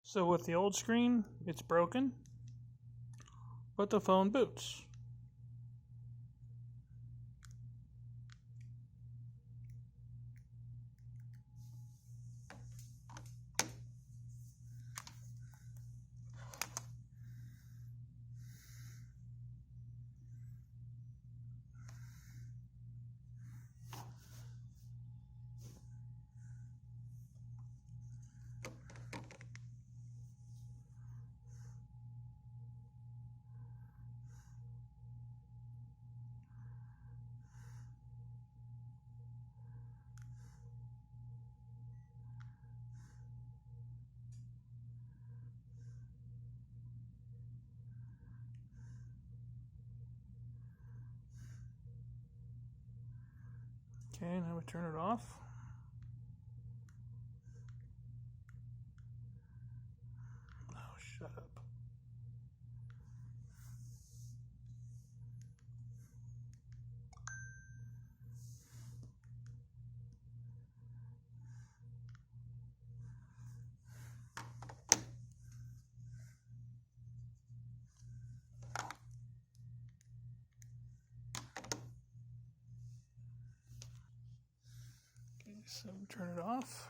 So with the old screen, it's broken, but the phone boots. Okay, now we turn it off. Oh, shut up. Okay, so turn it off.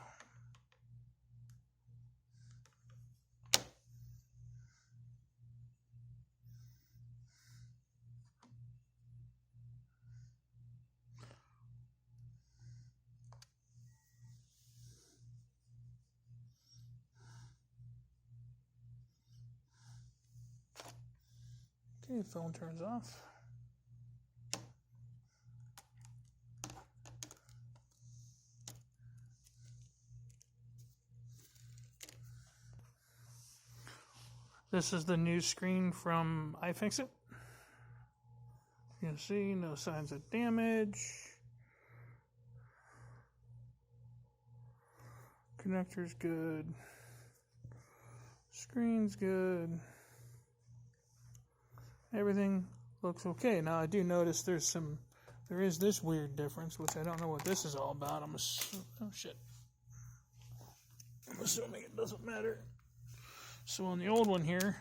Okay, phone turns off. This is the new screen from ifixit. You can see no signs of damage. Connector's good. Screen's good. Everything looks okay. Now I do notice there is this weird difference, which I don't know what this is all about. I'm assuming it doesn't matter. So on the old one here,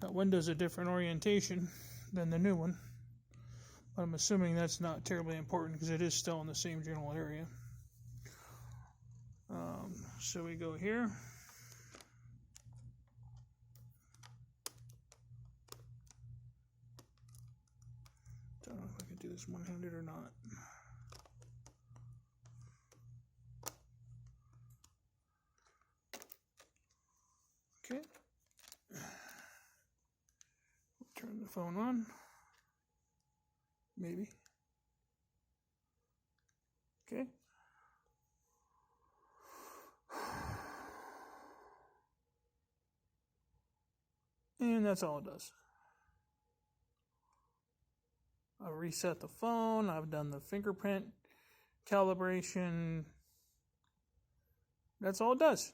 that window's a different orientation than the new one. But I'm assuming that's not terribly important because it is still in the same general area. So we go here. Don't know if I can do this one-handed or not. Okay. Turn the phone on. Maybe. Okay. And that's all it does. I've reset the phone. I've done the fingerprint calibration. That's all it does.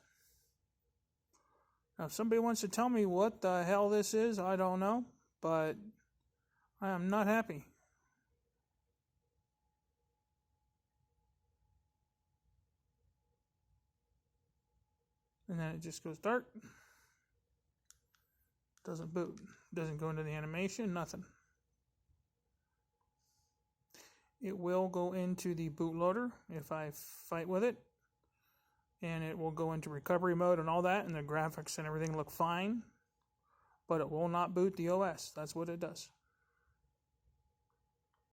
Now, if somebody wants to tell me what the hell this is, I don't know. But I am not happy. And then it just goes dark. Doesn't boot. Doesn't go into the animation. Nothing. It will go into the bootloader if I fight with it. And it will go into recovery mode and all that. And the graphics and everything look fine. But it will not boot the OS. That's what it does.